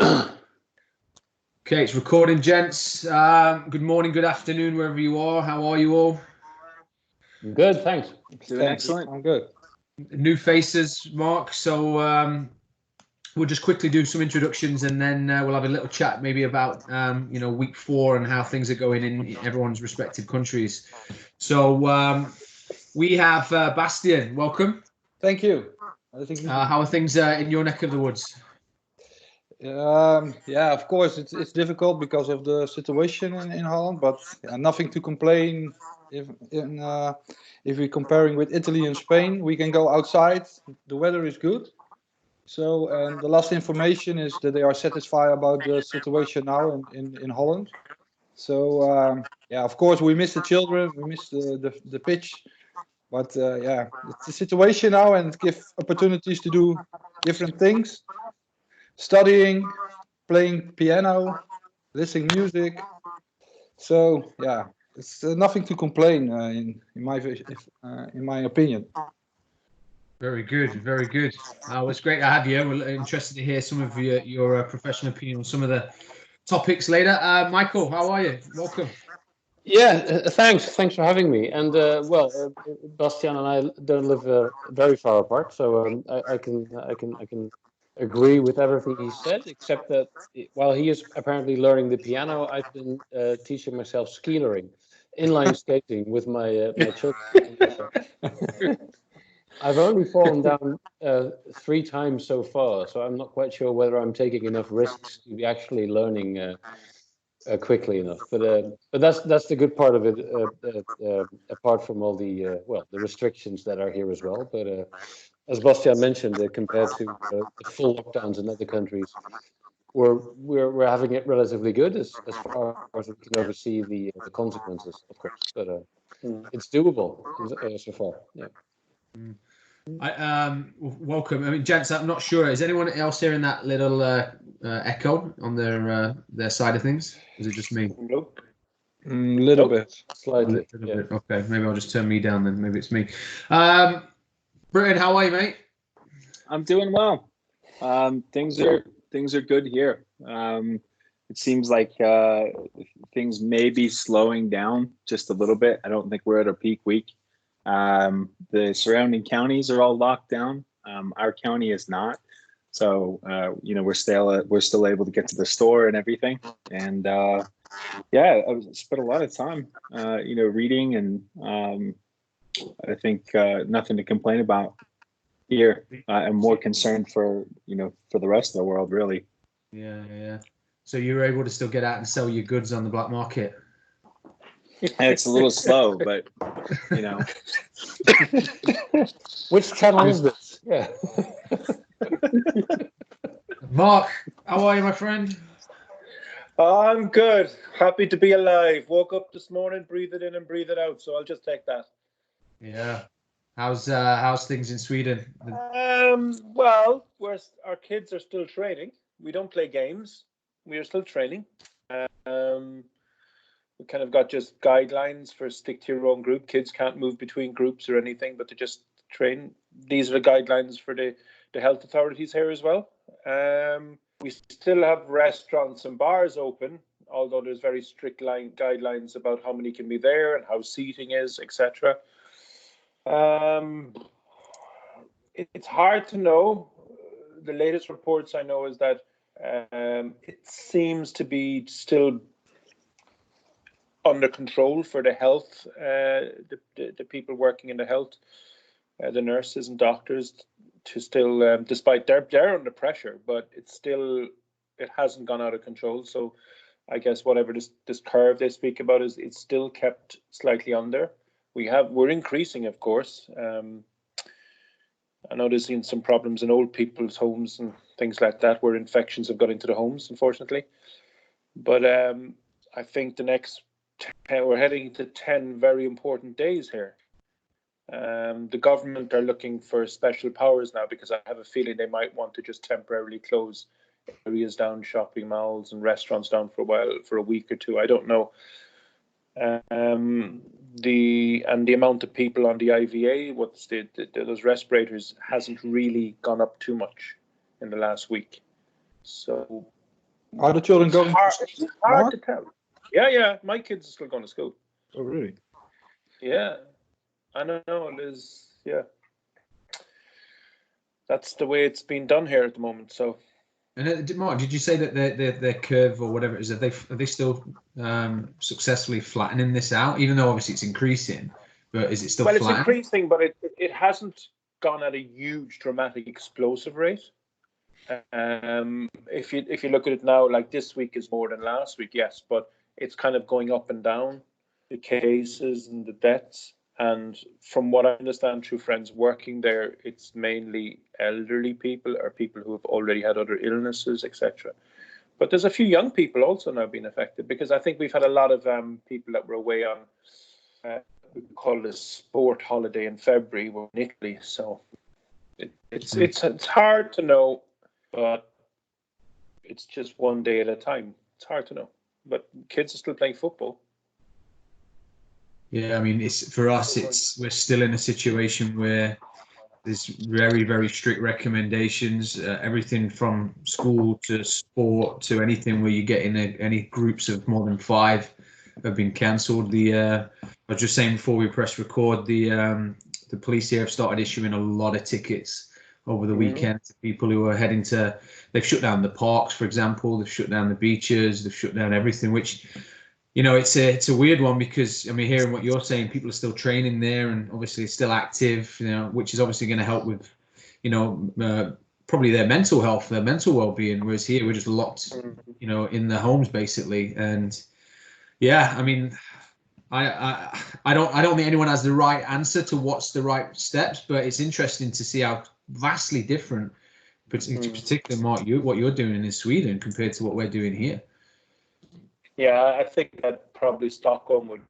Okay, it's recording, gents. Good morning, good afternoon, wherever you are. How are you all? Good, thanks. Doing excellent. I'm good. New faces, Mark. So we'll just quickly do some introductions, and then we'll have a little chat maybe about week 4 and how things are going in everyone's respective countries. So we have Bastiaan. Welcome. Thank you. How are things in your neck of the woods? Yeah, of course, it's difficult because of the situation in Holland, but nothing to complain. If we're comparing with Italy and Spain, we can go outside. The weather is good. So the last information is that they are satisfied about the situation now in Holland. So yeah, of course, we miss the children, we miss the pitch, but yeah, it's the situation now, and give opportunities to do different things. Studying, playing piano, listening music. So yeah, it's nothing to complain in my opinion. Very good, very good. It's great to have you. We're interested to hear some of your professional opinion on some of the topics later. Michael, how are you? Welcome. Yeah, thanks for having me. And Bastiaan and I don't live very far apart, so I can agree with everything he said, except that while he is apparently learning the piano, I've been teaching myself skilering, inline skating with my children. I've only fallen down 3 times so far, so I'm not quite sure whether I'm taking enough risks to be actually learning quickly enough. But that's the good part of it, apart from all the the restrictions that are here as well. But as Bastiaan mentioned, compared to the full lockdowns in other countries, we're having it relatively good as far as we can oversee the consequences, of course. But it's doable so far. Yeah. Welcome. I mean, gents, I'm not sure. Is anyone else hearing that little echo on their side of things? Is it just me? Nope. Little bit. Slightly. Bit. Okay, maybe I'll just turn me down then. Maybe it's me. Britain, how are you, mate? I'm doing well. Things are good here. It seems like things may be slowing down just a little bit. I don't think we're at our peak week. The surrounding counties are all locked down. Our county is not. So we're still able to get to the store and everything. And I spent a lot of time reading, and I think nothing to complain about here. I'm more concerned for the rest of the world, really. Yeah. So you were able to still get out and sell your goods on the black market? It's a little slow, but Which channel is this? Yeah. Mark, how are you, my friend? I'm good. Happy to be alive. Woke up this morning, breathe it in and breathe it out. So I'll just take that. Yeah. How's things in Sweden? Well, our kids are still training. We don't play games. We are still training. We kind of got just guidelines for stick to your own group. Kids can't move between groups or anything, but to just train. These are the guidelines for the health authorities here as well. We still have restaurants and bars open, although there's very strict guidelines about how many can be there and how seating is, etc. It's hard to know. The latest reports I know is that it seems to be still under control for the health, the people working in the health, the nurses and doctors, to still, despite they're under pressure, but it hasn't gone out of control. So I guess whatever this curve they speak about is, it's still kept slightly under. We're increasing, of course. I know there's been some problems in old people's homes and things like that, where infections have got into the homes, unfortunately. But I think we're heading to 10 very important days here. The government are looking for special powers now, because I have a feeling they might want to just temporarily close areas down, shopping malls and restaurants down for a while, for a week or two. I don't know. The amount of people on the IVA, those respirators, hasn't really gone up too much in the last week. So Are the children going to school? It's hard to tell. Yeah. My kids are still going to school. Oh, really? Yeah, I know it is. Yeah, that's the way it's been done here at the moment. So, And Mark, did you say that their curve or whatever it is, are they still successfully flattening this out? Even though obviously it's increasing, but is it still it's flattening? increasing, but it hasn't gone at a huge, dramatic, explosive rate. If you look at it now, like this week is more than last week, yes, but it's kind of going up and down, the cases and the deaths. And from what I understand through friends working there, it's mainly elderly people or people who have already had other illnesses, etc. But there's a few young people also now being affected, because I think we've had a lot of people that were away on we call it a sport holiday in February, we're in Italy. So it's hard to know, but it's just one day at a time. It's hard to know, but kids are still playing football. Yeah, I mean, it's for us. We're still in a situation where there's very, very strict recommendations. Everything from school to sport to anything where you get in any groups of more than 5 have been cancelled. I was just saying before we press record, the police here have started issuing a lot of tickets over the weekend to people who are heading to. They've shut down the parks, for example. They've shut down the beaches. They've shut down everything, which. It's a weird one, because I mean, hearing what you're saying, people are still training there and obviously still active, which is obviously going to help with, probably their mental health, their mental well-being. Whereas here we're just locked, in the homes basically. And yeah, I mean, I don't think anyone has the right answer to what's the right steps, but it's interesting to see how vastly different, particularly Mark, what you're doing in Sweden compared to what we're doing here. Yeah, I think that probably Stockholm would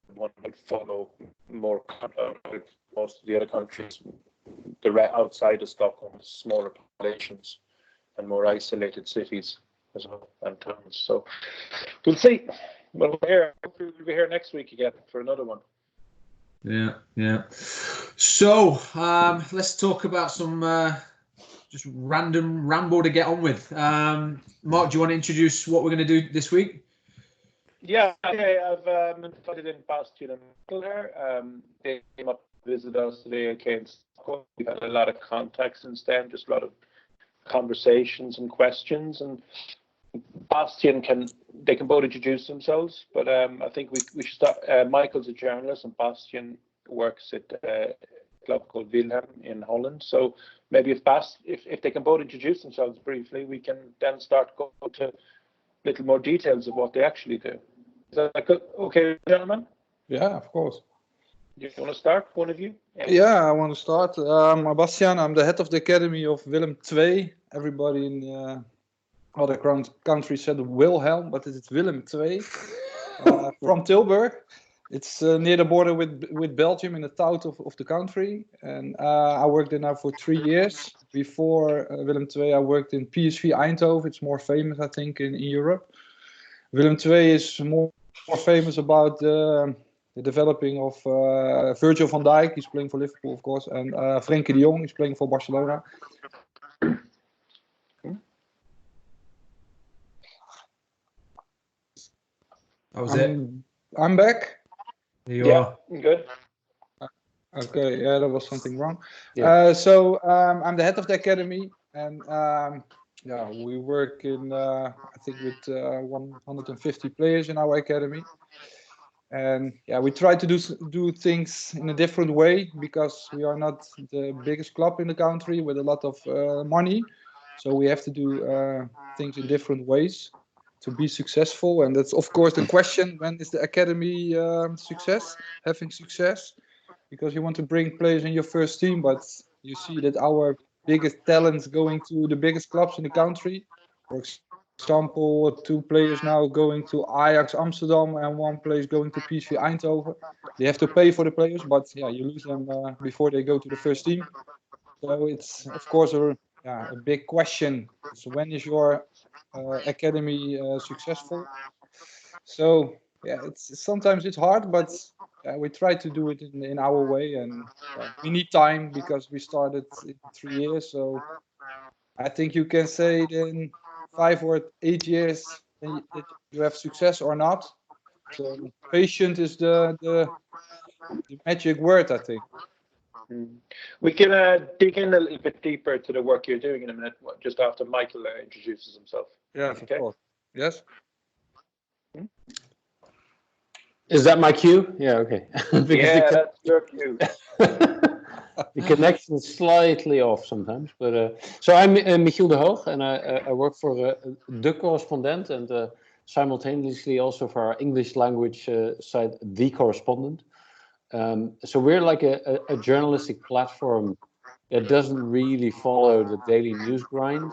follow more. Most of the other countries, outside of Stockholm, smaller populations and more isolated cities as well and towns. So we'll see. We'll be here next week again for another one. Yeah. So let's talk about some just random ramble to get on with. Mark, do you want to introduce what we're going to do this week? Yeah, I've invited in Bastiaan and Michiel here. They came up to visit us today. Okay, in Stockholm. We've had a lot of contacts since then, just a lot of conversations and questions. And Bastiaan can both introduce themselves, but I think we should start. Michiel's a journalist, and Bastiaan works at a club called Willem in Holland. So maybe if they can both introduce themselves briefly, we can then start going to little more details of what they actually do. Is that okay, gentlemen? Yeah, of course. You want to start, one of you? Yeah, I want to start. I'm Bastiaan. I'm the head of the academy of Willem II. Everybody in other countries said Wilhelm, but it's Willem II. From Tilburg. It's near the border with Belgium, in the south of the country. And I worked there now for 3 years. Before Willem II, I worked in PSV Eindhoven. It's more famous, I think, in Europe. Willem II is more famous about the developing of Virgil van Dijk. He's playing for Liverpool, of course. And Frenkie de Jong is playing for Barcelona. That was it. I'm back. Yeah, good. Okay, yeah, there was something wrong. Yeah. So I'm the head of the academy, and we work in I think with 150 players in our academy, and we try to do things in a different way, because we are not the biggest club in the country with a lot of money, so we have to do things in different ways to be successful. And that's of course the question: when is the academy having success? Because you want to bring players in your first team, but you see that our biggest talents going to the biggest clubs in the country. For example, 2 players now going to Ajax Amsterdam and 1 player going to PSV Eindhoven. They have to pay for the players, but you lose them before they go to the first team. So it's of course a big question. So when is your academy successful? So sometimes it's hard, but we try to do it in our way, and we need time because we started in 3 years. So I think you can say in 5 or 8 years that you have success or not. So patient is the magic word, I think. We can dig in a little bit deeper to the work you're doing in a minute, just after Michael introduces himself. Yeah, Okay. of course. Yes. Is that my cue? Yeah, okay. That's your cue. The connection is slightly off sometimes, but so I'm Michiel de Hoog, and I work for the Correspondent, and simultaneously also for our English language site, The Correspondent. So we're like a journalistic platform that doesn't really follow the daily news grind,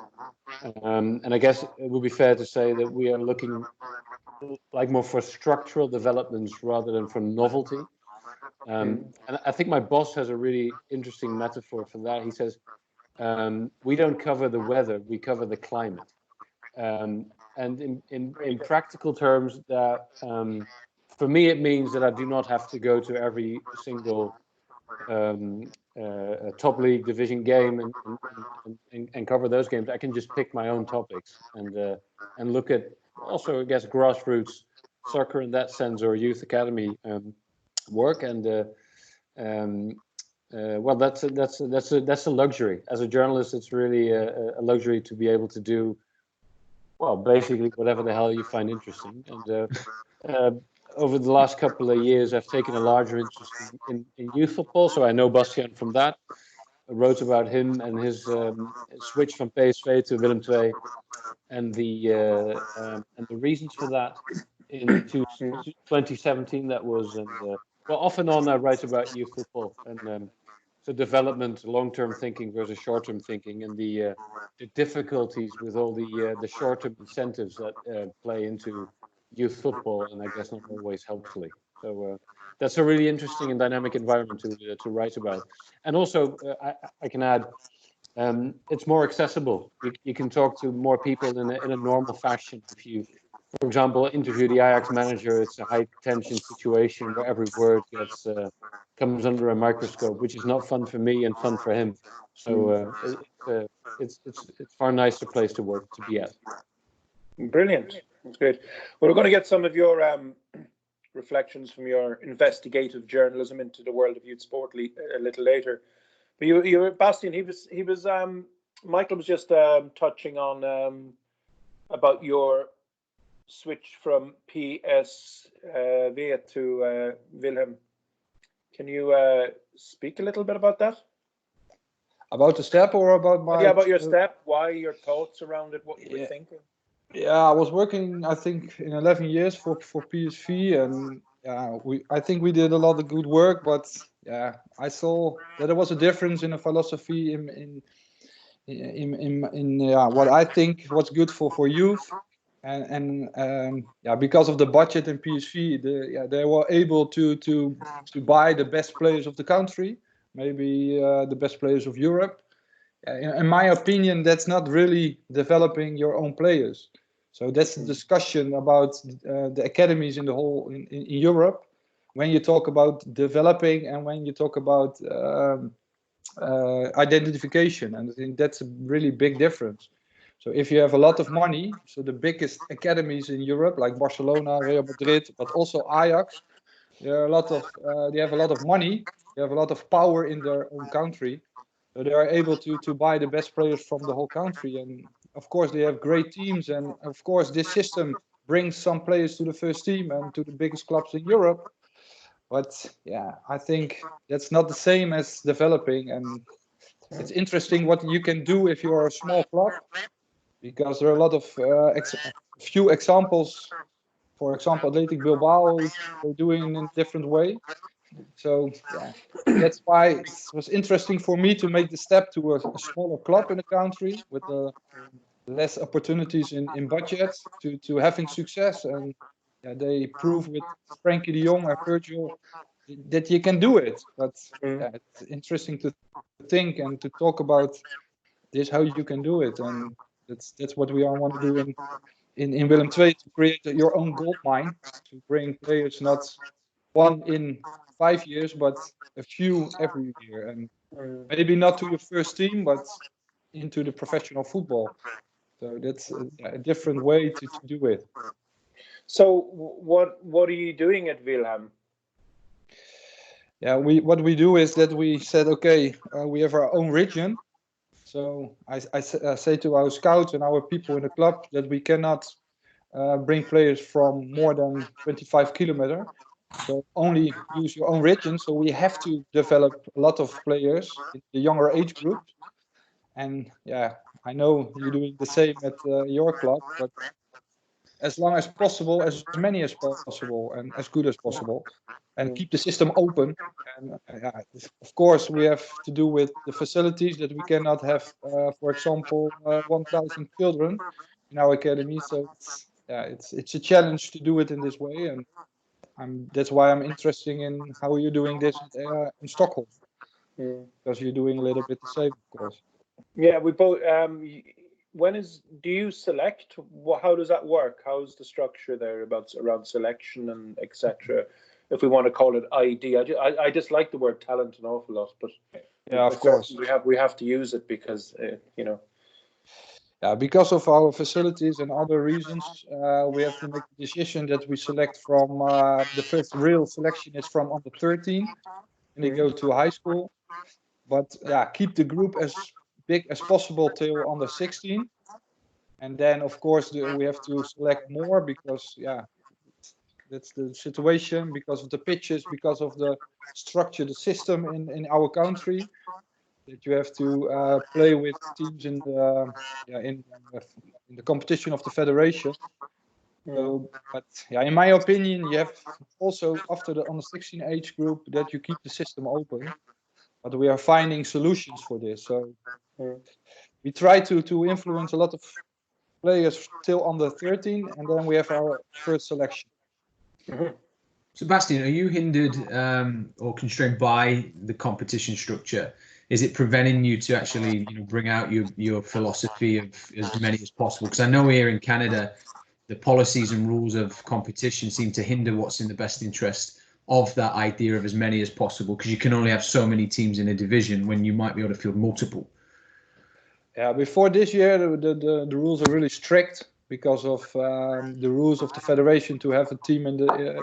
and I guess it would be fair to say that we are looking like more for structural developments rather than for novelty. And I think my boss has a really interesting metaphor for that. He says, we don't cover the weather, we cover the climate. And in practical terms, that for me, it means that I do not have to go to every single top league division game and cover those games. I can just pick my own topics and look at also, I guess, grassroots soccer in that sense, or youth academy work. And well, that's a luxury. As a journalist, it's really a luxury to be able to do, well, basically whatever the hell you find interesting. And over the last couple of years, I've taken a larger interest in youth football. So I know Bastiaan from that. I wrote about him and his switch from PSV to Willem II, and the reasons for that. In 2017, that was, and well, off and on I write about youth football and so development, long-term thinking versus short-term thinking, and the difficulties with all the short-term incentives that play into youth football, and I guess not always helpfully. So that's a really interesting and dynamic environment to write about. And also, I can add, it's more accessible. You can talk to more people in a normal fashion. If you, for example, interview the Ajax manager, it's a high-tension situation where every word comes under a microscope, which is not fun for me and fun for him. So it's far nicer place to work, to be at. Brilliant. That's great. Well, we're going to get some of your reflections from your investigative journalism into the world of youth sport a little later. But you, Bastiaan, he was Michael was just touching on about your switch from PSV to Willem. Can you speak a little bit about that? About the step or about my... Yeah, about your step, why, your thoughts around it, what you were thinking. Yeah, I was working, I think, in 11 years for PSV, and I think we did a lot of good work, but yeah, I saw that there was a difference in the philosophy in what I think was good for youth, and because of the budget in PSV, they were able to buy the best players of the country, maybe the best players of Europe. In my opinion, that's not really developing your own players. So that's the discussion about the academies in the whole in Europe. When you talk about developing and when you talk about identification, and I think that's a really big difference. So if you have a lot of money, so the biggest academies in Europe, like Barcelona, Real Madrid, but also Ajax, they have a lot of money, they have a lot of power in their own country. So they are able to buy the best players from the whole country, and of course they have great teams, and of course this system brings some players to the first team and to the biggest clubs in Europe. But yeah, I think that's not the same as developing, and it's interesting what you can do if you're a small club, because there are a lot of few examples. For example, Athletic Bilbao, they're doing it in a different way. So yeah, that's why it was interesting for me to make the step to a smaller club in the country with less opportunities in budget to having success. And yeah, they prove with Frankie de Jong and Virgil that you can do it. But yeah, it's interesting to think and to talk about this, how you can do it. And that's what we want to do in Willem II, to create your own gold mine, to bring players not one in 5 years, but a few every year, and maybe not to the first team, but into the professional football. So that's a different way to do it. So what are you doing at Wilhelm? Yeah, what we do is that we said, okay, we have our own region. So I say to our scouts and our people in the club that we cannot bring players from more than 25 kilometers. So only use your own region. So we have to develop a lot of players in the younger age groups. And yeah, I know you're doing the same at your club, but as long as possible, as many as possible and as good as possible, and keep the system open. And of course, we have to do with the facilities that we cannot have, for example, 1,000 children in our academy. So it's a challenge to do it in this way, and that's why I'm interested in how you're doing this in Stockholm, because you're doing a little bit the same, of course. Yeah, we both. Do you select? How does that work? How's the structure there around selection and etc.? If we want to call it ID, I just like the word talent an awful lot, but yeah, of course we have to use it because Yeah, because of our facilities and other reasons, we have to make the decision that we select from the first real selection is from under 13, and they go to high school. But yeah, keep the group as big as possible till under 16, and then of course we have to select more because that's the situation, because of the pitches, because of the structure, the system in our country, that you have to play with teams in the competition of the federation. So, but in my opinion, you have also after the under 16 age group that you keep the system open, but we are finding solutions for this. So we try to influence a lot of players till under 13, and then we have our first selection. So, Bastiaan, are you hindered or constrained by the competition structure? Is it preventing you to actually bring out your philosophy of as many as possible? Because I know here in Canada, the policies and rules of competition seem to hinder what's in the best interest of that idea of as many as possible, because you can only have so many teams in a division when you might be able to field multiple. Yeah, before this year, the rules are really strict because of the rules of the federation to have a team in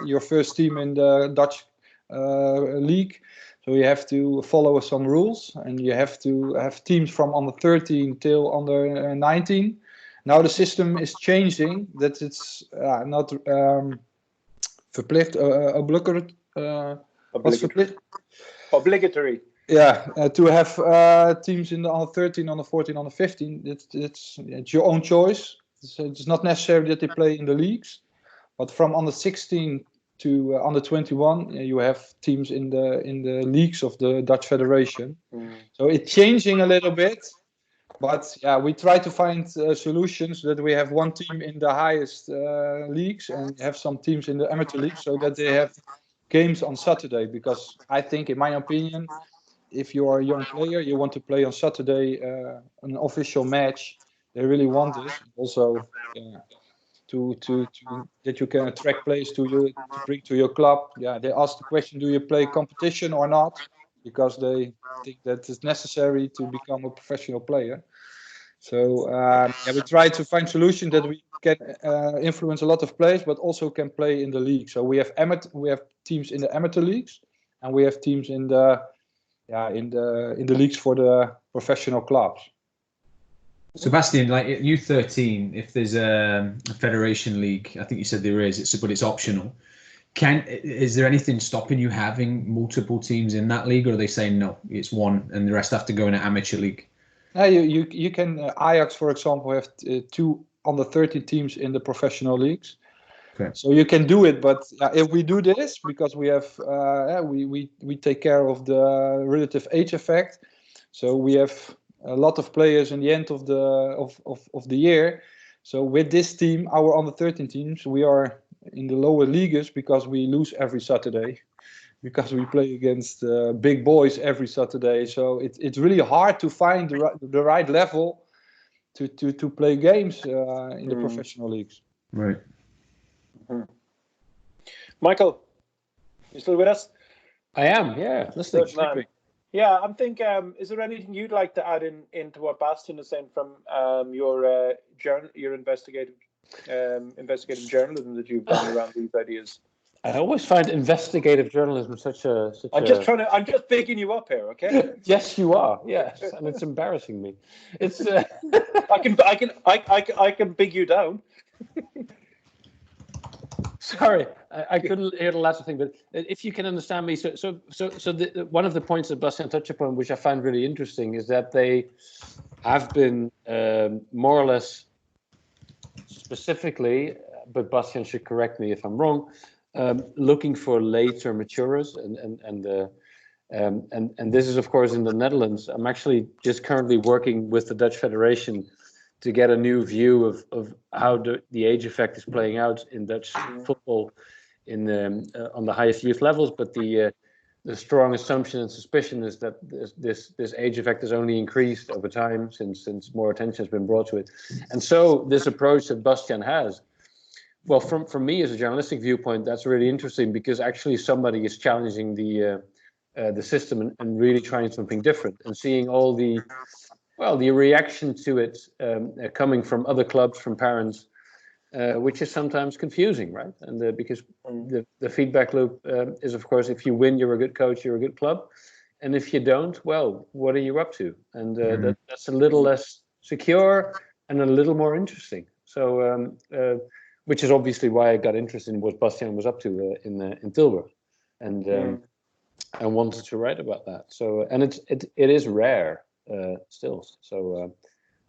your first team in the Dutch league. So you have to follow some rules, and you have to have teams from under 13 till under 19. Now the system is changing, that it's not verplicht, obligatory. Yeah, to have teams in the under 13, under 14, under 15. It's your own choice. It's not necessary that they play in the leagues, but from under 16 to under 21, you have teams in the leagues of the Dutch Federation. So it's changing a little bit, but we try to find solutions that we have one team in the highest leagues and have some teams in the amateur leagues, so that they have games on Saturday. Because I think, in my opinion, if you are a young player, you want to play on Saturday an official match. They really want this. Also, to that you can attract players to bring to your club. Yeah, they ask the question: do you play competition or not? Because they think that it's necessary to become a professional player. So we try to find solutions that we can influence a lot of players, but also can play in the league. So we have teams in the amateur leagues, and we have teams in the leagues for the professional clubs. So, Bastiaan, like at U13, if there's a federation league, I think you said there is, but it's optional. Is there anything stopping you having multiple teams in that league, or are they saying no, it's one and the rest have to go in an amateur league? You can Ajax, for example, have 2 under 13 teams in the professional leagues. Okay. So you can do it, but if we do this, because we have we take care of the relative age effect, so we have a lot of players in the end of the year. So with this team, our under 13 teams, we are in the lower leagues because we lose every Saturday, because we play against big boys every Saturday. So it's really hard to find the right level to play games in the professional leagues. Right. Michael, you still with us? I am, yeah. Listening. Yeah, I'm thinking. Is there anything you'd like to add into what Bastiaan is saying from your investigative journalism that you've done around these ideas? I always find investigative journalism such a. I'm just picking you up here, okay? Yes, you are. Yes, and it's embarrassing me. It's. I can big you down. Sorry, I couldn't hear the last thing, but if you can understand me, one of the points that Bastiaan touched upon, which I find really interesting, is that they have been more or less specifically, but Bastiaan should correct me if I'm wrong, looking for later maturers, and this is of course in the Netherlands. I'm actually just currently working with the Dutch Federation to get a new view of how the age effect is playing out in Dutch football on the highest youth levels. But the strong assumption and suspicion is that this age effect has only increased over time since more attention has been brought to it. And so this approach that Bastiaan has, well, from me as a journalistic viewpoint, that's really interesting, because actually somebody is challenging the system and really trying something different, and seeing all the reaction to it coming from other clubs, from parents, which is sometimes confusing, right? And because the feedback loop is, of course, if you win, you're a good coach, you're a good club. And if you don't, well, what are you up to? And that's a little less secure and a little more interesting. So, which is obviously why I got interested in what Bastiaan was up to in Tilburg. And I wanted to write about that. So, and it is rare. Still, so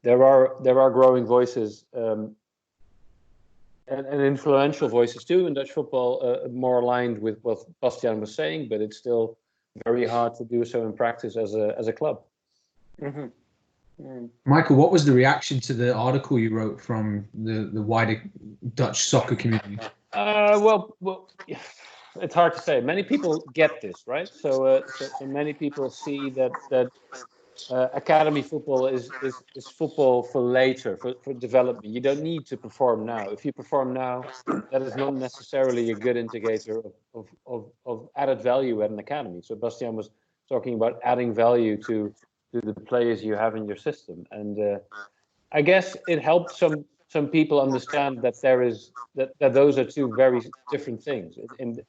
there are growing voices and influential voices too in Dutch football, more aligned with what Bastiaan was saying, but it's still very hard to do so in practice as a club. Mm-hmm. Mm. Michael, what was the reaction to the article you wrote from the wider Dutch soccer community? Well, it's hard to say. Many people get this, right? So many people see that. Academy football is football for later, for development. You don't need to perform now. If you perform now, that is not necessarily a good indicator of added value at an academy. So Bastiaan was talking about adding value to the players you have in your system, and I guess it helped some people understand that that those are two very different things. In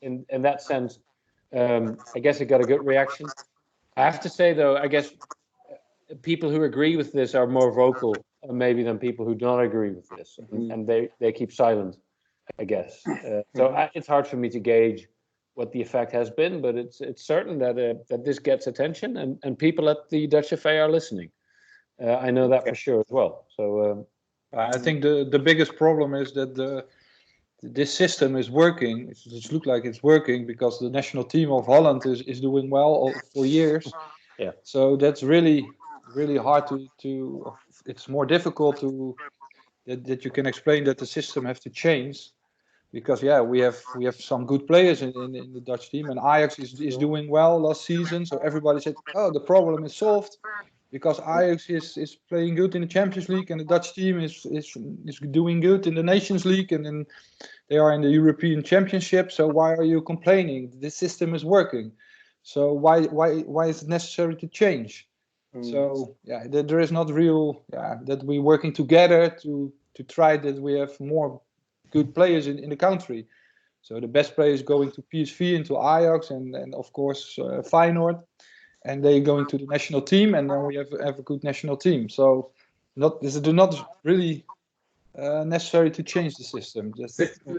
that sense, I guess it got a good reaction. I have to say though, I guess people who agree with this are more vocal maybe than people who don't agree with this, and they keep silent, I guess. It's hard for me to gauge what the effect has been, but it's certain that this gets attention, and people at the Dutch FA are listening. I know that for sure as well. So I think the biggest problem is that this system is working. It looks like it's working because the national team of Holland is doing well for years. Yeah. So that's really hard to it's more difficult that you can explain that the system has to change, because we have some good players in the Dutch team, and Ajax is doing well last season, so everybody said, oh, the problem is solved because Ajax is playing good in the Champions League, and the Dutch team is doing good in the Nations League, and then they are in the European Championship, so why are you complaining? This system is working, so why is it necessary to change? So there is not real that we're working together to try that we have more good players in the country. So the best players going to PSV and to Ajax and of course Feyenoord, and they're going to the national team, and then we have a good national team. So this is not really necessary to change the system.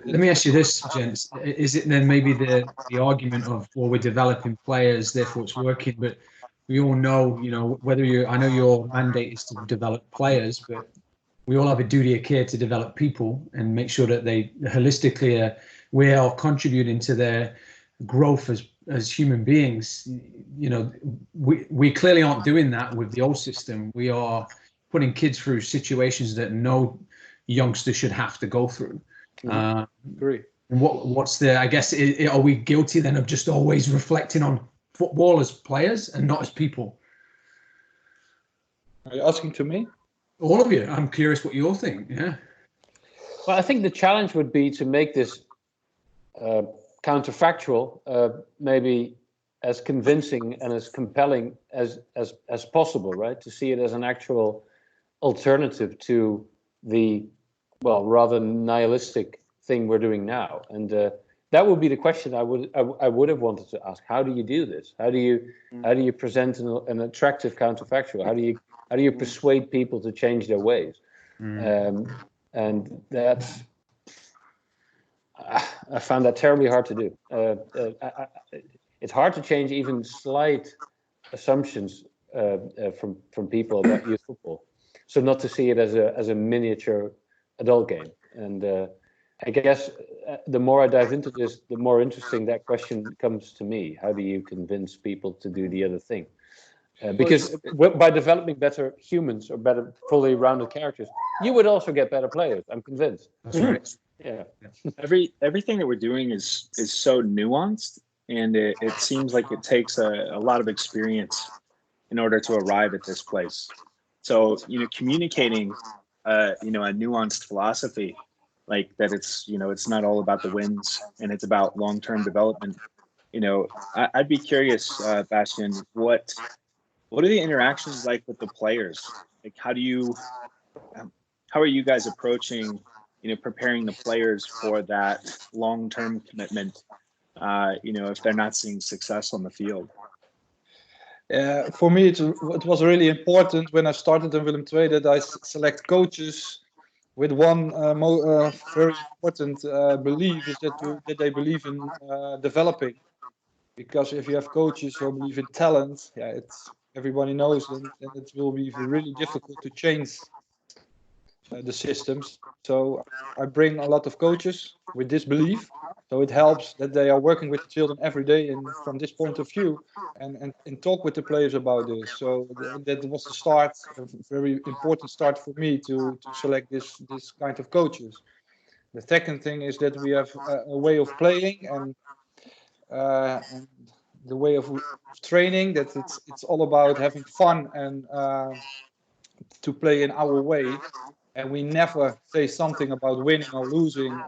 Let me ask you this, gents. Is it then maybe the argument of, well, we're developing players, therefore it's working, but we all know, I know your mandate is to develop players, but we all have a duty of care to develop people and make sure that they holistically we are contributing to their growth as human beings. We clearly aren't doing that with the old system. We are putting kids through situations that no youngster should have to go through. Agree. And what's the, I guess, are we guilty then of just always reflecting on football as players and not as people? Are you asking to me? All of you. I'm curious what you all think. Yeah. Well, I think the challenge would be to make this counterfactual, maybe as convincing and as compelling as possible, right? To see it as an actual alternative to the, well, rather nihilistic thing we're doing now. And that would be the question I would have wanted to ask. How do you do this? How do you present an attractive counterfactual? How do you persuade people to change their ways? And that's, I found that terribly hard to do. It's hard to change even slight assumptions from people about youth football. So not to see it as a miniature adult game. And I guess the more I dive into this, the more interesting that question comes to me. How do you convince people to do the other thing? Because by developing better humans or better fully rounded characters, you would also get better players. I'm convinced. That's right. Yeah. Everything that we're doing is so nuanced, and it seems like it takes a lot of experience in order to arrive at this place. So, communicating, a nuanced philosophy, like that it's not all about the wins and it's about long-term development. I'd be curious, Bastiaan, what are the interactions like with the players? Like, how are you guys approaching, preparing the players for that long-term commitment, if they're not seeing success on the field? For me, it was really important when I started in Willem II that I select coaches with one very important belief, is that they believe in developing. Because if you have coaches who believe in talent, everybody knows, then it will be really difficult to change the systems. So I bring a lot of coaches with this belief. So it helps that they are working with the children every day, and from this point of view, and talk with the players about this. So that was the start, a very important start for me to select this kind of coaches. The second thing is that we have a way of playing and the way of training, that it's all about having fun and to play in our way, and we never say something about winning or losing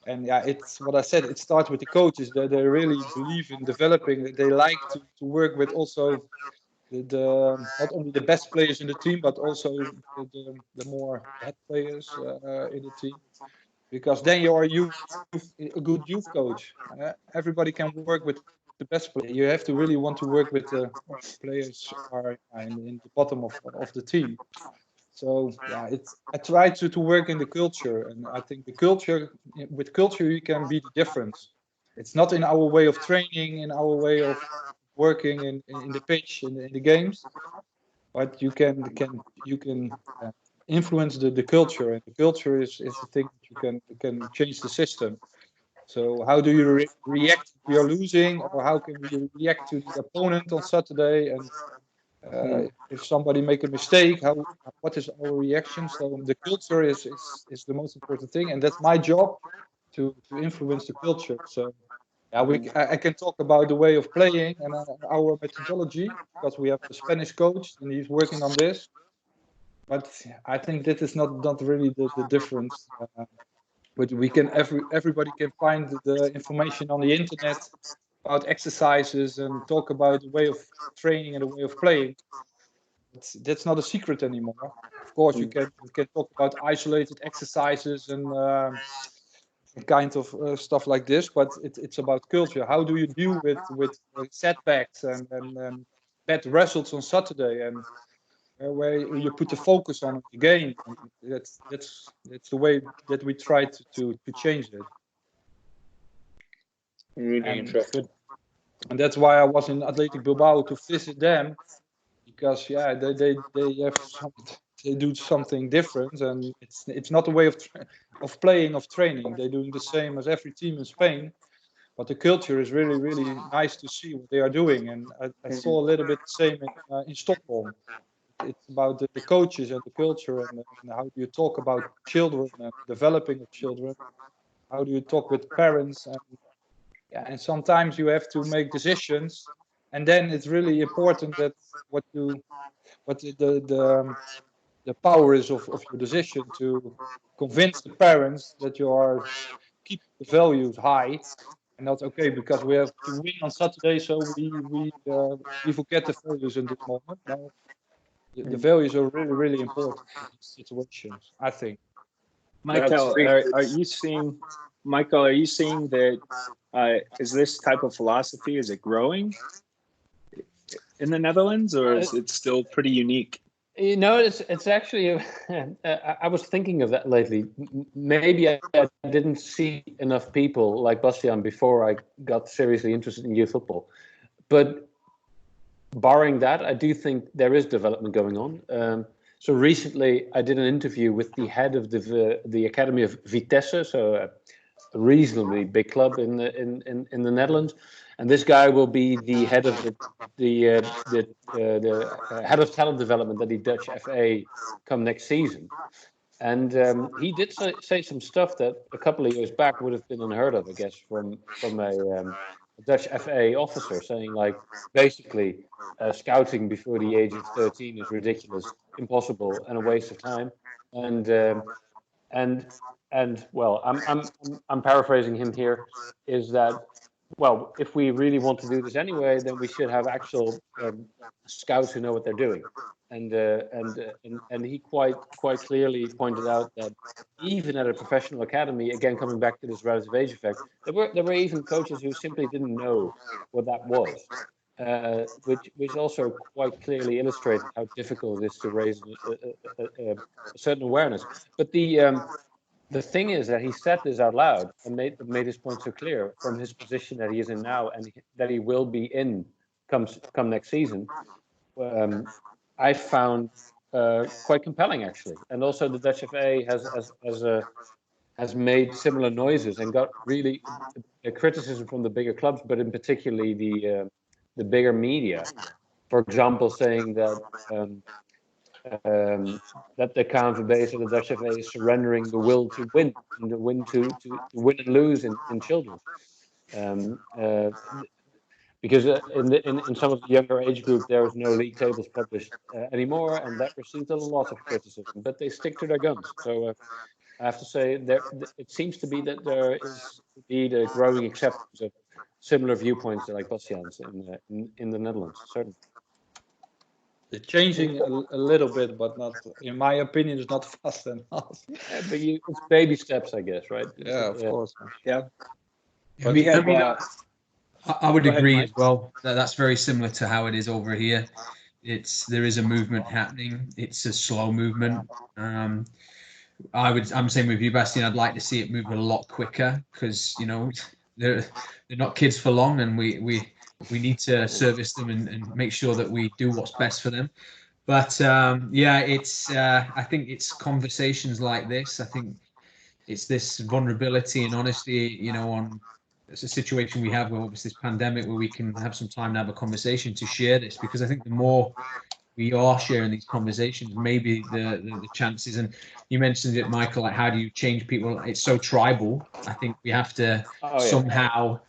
it's what I said, it starts with the coaches, that they really believe in developing, that they like to work with also the not only the best players in the team, but also the more head players in the team, because then you are a good youth coach. Everybody can work with the best player. You have to really want to work with the players who are in the bottom of the team. So I try to work in the culture, and I think with culture you can be the difference. It's not in our way of training, in our way of working in the pitch, in the games, but you can influence the culture, and the culture is the thing that you can change the system. So how do you react if we are losing, or how can we react to the opponent on Saturday? And if somebody make a mistake, what is our reaction? So the culture is the most important thing, and that's my job to influence the culture. So I can talk about the way of playing and our methodology, because we have a Spanish coach and he's working on this. But I think that is not really the difference. But everybody can find the information on the internet about exercises and talk about the way of training and the way of playing. That's not a secret anymore. Of course, you can talk about isolated exercises and kind of stuff like this, but it's about culture. How do you deal with setbacks and bad results on Saturday, and where you put the focus on the game? That's the way that we try to change it. Really interesting. And that's why I was in Athletic Bilbao to visit them, because they have they do something different, and it's not a way of playing, of training. They're doing the same as every team in Spain, but the culture is really, really nice to see what they are doing. And I saw a little bit the same in Stockholm. It's about the coaches and the culture, and how do you talk about children and developing of children? How do you talk with parents? And sometimes you have to make decisions, and then it's really important that what the power is of your decision to convince the parents that you are keep the values high, And that's okay because we have to win on Saturday, so we forget the values in this moment. Now, the values are really, really important in these situations, I think. Michael, are you seeing that? Is this type of philosophy, is it growing in the Netherlands, or is it still pretty unique? You know, it's actually. I was thinking of that lately. Maybe I didn't see enough people like Bastiaan before I got seriously interested in youth football. But barring that, I do think there is development going on. So recently, I did an interview with the head of the academy of Vitesse, so a reasonably big club in the Netherlands, and this guy will be the head of the head of talent development at the Dutch FA come next season. And he did say some stuff that a couple of years back would have been unheard of, I guess, from a Dutch FA officer, saying like basically scouting before the age of 13 is ridiculous, impossible, and a waste of time. And well, I'm paraphrasing him here, is that, well, if we really want to do this anyway, then we should have actual scouts who know what they're doing. And he quite clearly pointed out that even at a professional academy, again coming back to this relative age effect, there were even coaches who simply didn't know what that was, which also quite clearly illustrated how difficult it is to raise a certain awareness. But the thing is that he said this out loud and made his point so clear from his position that he is in now and that he will be in come next season. I found quite compelling, actually. And also the Dutch FA has made similar noises and got really criticism from the bigger clubs, but in particularly the bigger media. For example, saying that that the KNVB, so the Dutch FA, is surrendering the will to win, and the win to win and lose in children. Because in some of the younger age group, there is no league tables published anymore, and that received a lot of criticism. But they stick to their guns. So I have to say, it seems to be that there is indeed a growing acceptance of similar viewpoints like Bastiaan's in the Netherlands, certainly. It's changing a little bit, but not, in my opinion, it's not fast enough. Yeah, but it's baby steps, I guess, right? Yeah, of course. Yeah. But I would agree as well. That's very similar to how it is over here. There is a movement happening. It's a slow movement. I'm saying with you, Bastiaan, I'd like to see it move a lot quicker because they're not kids for long, and we need to service them and make sure that we do what's best for them. But I think it's conversations like this. I think it's this vulnerability and honesty, it's a situation we have with this pandemic where we can have some time to have a conversation to share this, because I think the more we are sharing these conversations, maybe the chances, and you mentioned it, Michael, like how do you change people? It's so tribal. I think we have to somehow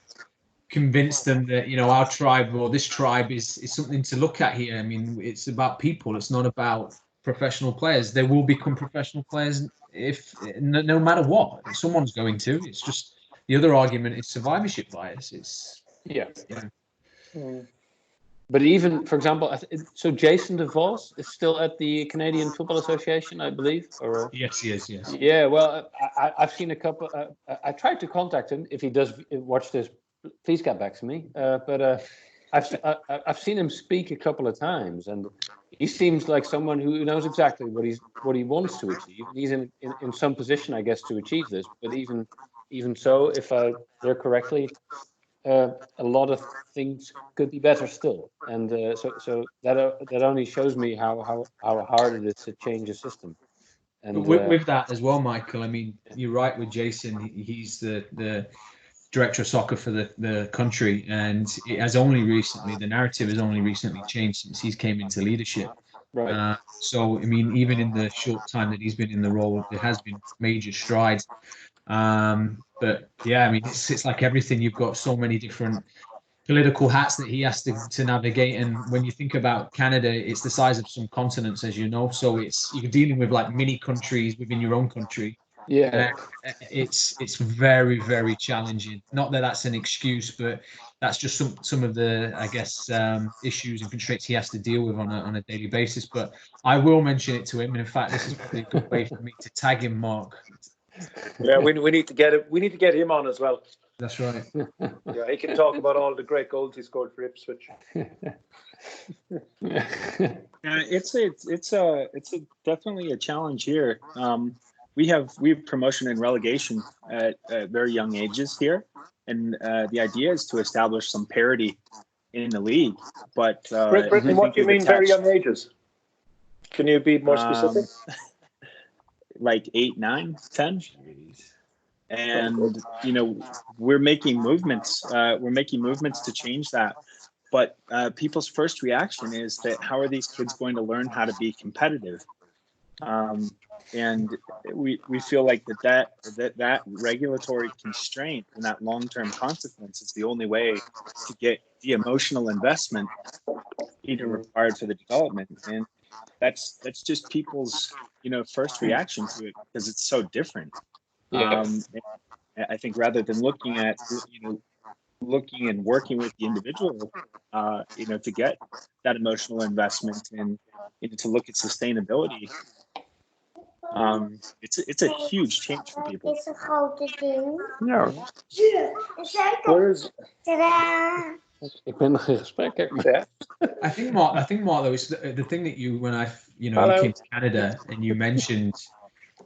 convince them that our tribe or this tribe is something to look at here. I mean, it's about people. It's not about professional players. They will become professional players if no matter what. Someone's going to. It's just the other argument is survivorship bias. It's But even, for example, so Jason de Vos is still at the Canadian Football Association, I believe. Or yes, he is. Yes. Yeah. Well, I've seen a couple. I tried to contact him. If he does watch this, please get back to me. But I've seen him speak a couple of times, and he seems like someone who knows exactly what he wants to achieve. He's in some position, I guess, to achieve this. But even so, if I hear correctly, a lot of things could be better still, and so that only shows me how hard it is to change a system. And with that as well, Michael, I mean, you're right with Jason. He's the director of soccer for the country, and it has only recently, the narrative has only recently changed since he's came into leadership. Right. So I mean, even in the short time that he's been in the role, there has been major strides. But yeah, I mean, it's like everything. You've got so many different political hats that he has to navigate. And when you think about Canada, it's the size of some continents, as you know. So you're dealing with like mini countries within your own country. Yeah. It's very, very challenging. Not that that's an excuse, but that's just some of the, I guess, issues and constraints he has to deal with on a daily basis. But I will mention it to him, and in fact, this is probably a good way for me to tag him, Mark. Yeah, we need to get it. We need to get him on as well. That's right. Yeah, he can talk about all the great goals he scored for Ipswich. It's definitely a challenge here. We have promotion and relegation at very young ages here, and the idea is to establish some parity in the league. But Britton, what do you mean very young ages? Can you be more specific? Like 8, 9, 10. And we're making movements. We're making movements to change that. But people's first reaction is that how are these kids going to learn how to be competitive? And we feel like that regulatory constraint and that long-term consequence is the only way to get the emotional investment even required for the development. And that's just people's first reaction to it because it's so different. I think rather than looking at looking and working with the individual, to get that emotional investment and to look at sustainability, it's a huge change for people. Is een grote ding. Ja. Where is? Ik ben nog in gesprek. Hè? Yeah. I think Mark though is the thing that when you Hello. came to Canada and you mentioned,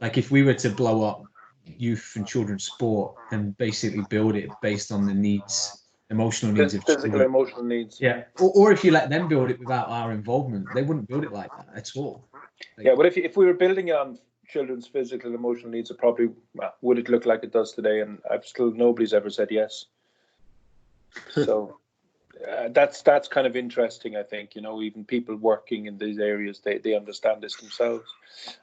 like, if we were to blow up youth and children's sport and basically build it based on the needs, emotional needs of Physical, children. emotional needs. Yeah, or if you let them build it without our involvement, they wouldn't build it like that at all. Yeah, but if we were building it on children's physical and emotional needs, it probably would it look like it does today? And nobody's ever said yes. So that's kind of interesting. I think even people working in these areas, they understand this themselves.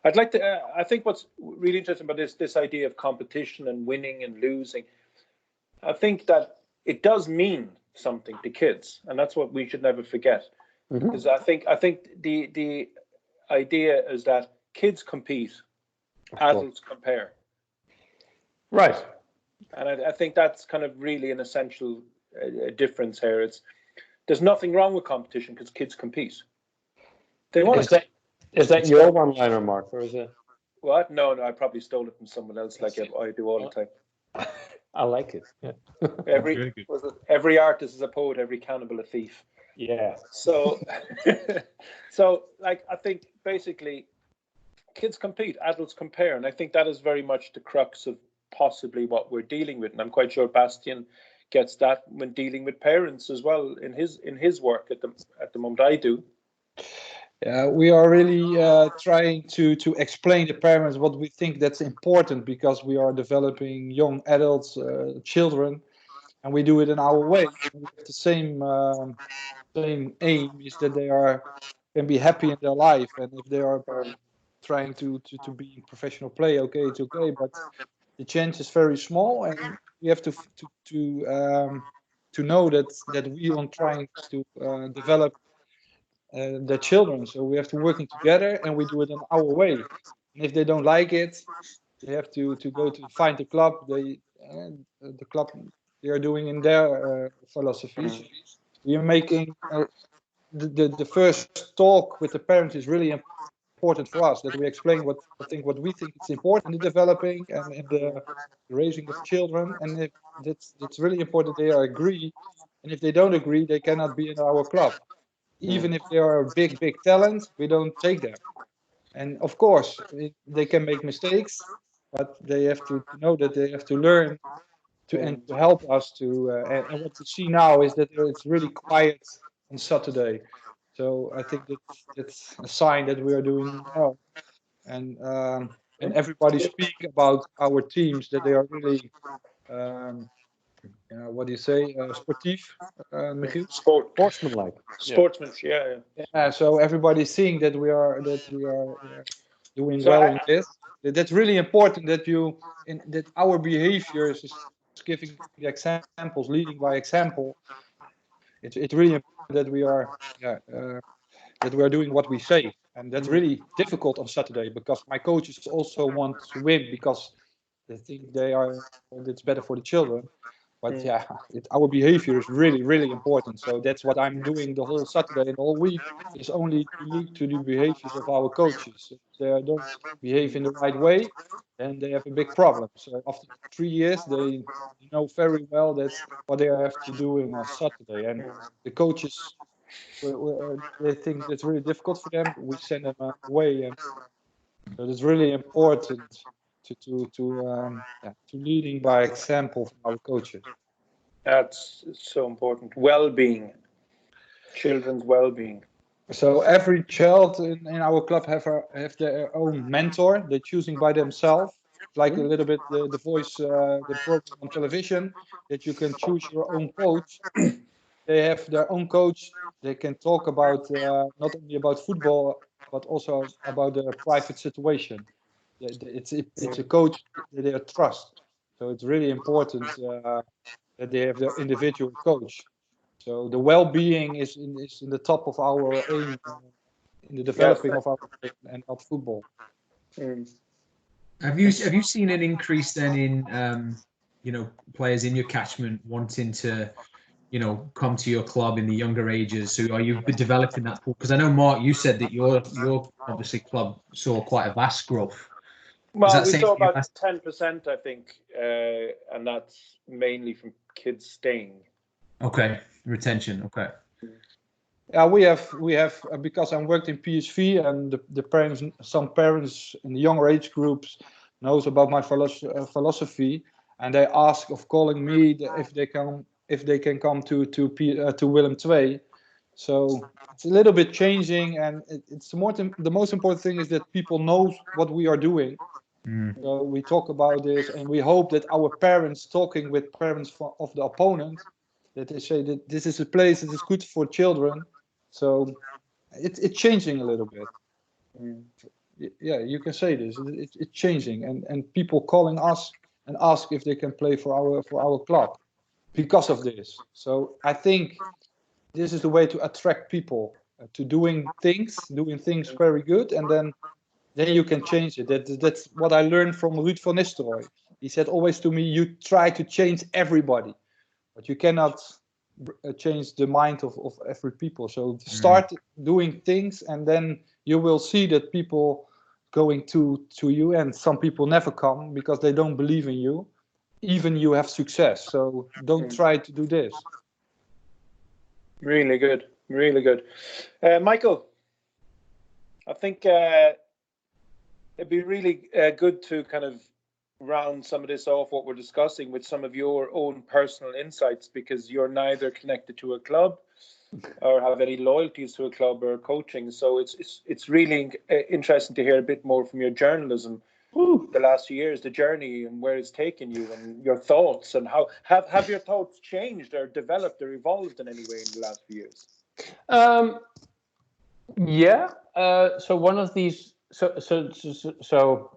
I'd like to. I think what's really interesting about this idea of competition and winning and losing, I think that it does mean something to kids, and that's what we should never forget. Because I think the idea is that kids compete, adults compare. Right. And I think that's kind of really an essential difference here. There's nothing wrong with competition because kids compete. They want Is that your one-liner, Mark, or is it? What? No, I probably stole it from someone else, like I do all the time. I like it. Yeah. Every artist is a poet, every cannibal a thief. Yeah. So, like, I think basically kids compete, adults compare, and I think that is very much the crux of possibly what we're dealing with. And I'm quite sure Bastiaan gets that when dealing with parents as well in his work at the moment. I do. We are really trying to explain to parents what we think that's important, because we are developing young adults, children, and we do it in our way. We have the same aim, is that they can be happy in their life, and if they are trying to be professional play, okay, it's okay, but the chance is very small, and we have to know that we are trying to develop their children. So we have to working together, and we do it in our way. And if they don't like it, they have to go to find the club. The club they are doing in their philosophies. We are making the first talk with the parents is really important for us, that we explain what we think is important in the developing and in the raising of children, and if it's really important they agree, and if they don't agree, they cannot be in our club. Even if they are a big talent, we don't take them. And of course, they can make mistakes, but they have to know that they have to learn to help us to. And what we see now is that it's really quiet on Saturday. So I think that's a sign that we are doing well. And everybody speak about our teams, that they are really, what do you say, sportief, Michiel? Sportsmanlike. Sportsmanship, yeah. So everybody's seeing that we are doing well in this. That's really important, that our behaviors is giving the examples, leading by example. It's really important that we are doing what we say, and that's really difficult on Saturday, because my coaches also want to win, because They think it's better for the children. But yeah, our behavior is really, really important. So that's what I'm doing the whole Saturday and all week, is only to look to the behaviors of our coaches. If they don't behave in the right way, then they have a big problem. So after 3 years, they know very well that's what they have to do on Saturday. And the coaches, they think it's really difficult for them. We send them away, and so it's really important to leading by example from our coaches. That's so important. Well-being, children's well-being. So every child in our club have their own mentor. They're choosing by themselves, like a little bit the voice, the program on television, that you can choose your own coach. They have their own coach. They can talk about not only about football, but also about their private situation. It's a coach that they trust. So it's really important that they have their individual coach. So the well-being is in the top of our aim in the developing of our game and not football. Have you seen an increase then in players in your catchment wanting to come to your club in the younger ages? So are you developing that pool? Because I know, Mark, you said that your obviously club saw quite a vast growth. Well, we saw about 10%, I think, and that's mainly from kids staying. Okay, retention. Okay. Yeah, we have because I'm worked in PSV, and the parents, some parents in the younger age groups knows about my philosophy, and they ask of calling me if they can come to Willem II. So it's a little bit changing, and it's the most important thing is that people know what we are doing. So we talk about this, and we hope that our parents, talking with parents of the opponent, that they say that this is a place that is good for children. So it's changing a little bit. Yeah, you can say this. It's changing, and people calling us and ask if they can play for our club because of this. So I think this is the way to attract people to doing things very good, and then you can change it. That's what I learned from Ruud van Nistelrooy. He said always to me, you try to change everybody, but you cannot change the mind of every people. So start doing things, and then you will see that people going to you, and some people never come because they don't believe in you, even you have success. So don't try to do this. Really good, really good. Michael, I think it'd be really good to kind of round some of this off, what we're discussing, with some of your own personal insights, because you're neither connected to a club or have any loyalties to a club or coaching. So it's really interesting to hear a bit more from your journalism the last few years, the journey and where it's taken you, and your thoughts, and how have your thoughts changed or developed or evolved in any way in the last few years? So one of these. So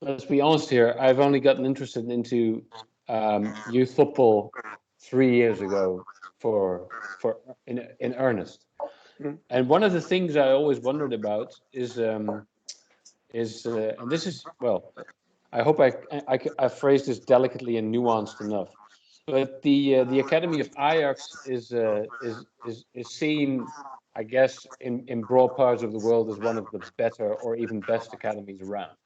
let's be honest here. I've only gotten interested into youth football 3 years ago for in earnest. And one of the things I always wondered about is and this is, well, I hope I phrased this delicately and nuanced enough. But the Academy of Ajax is seen, I guess, in broad parts of the world as one of the better or even best academies around.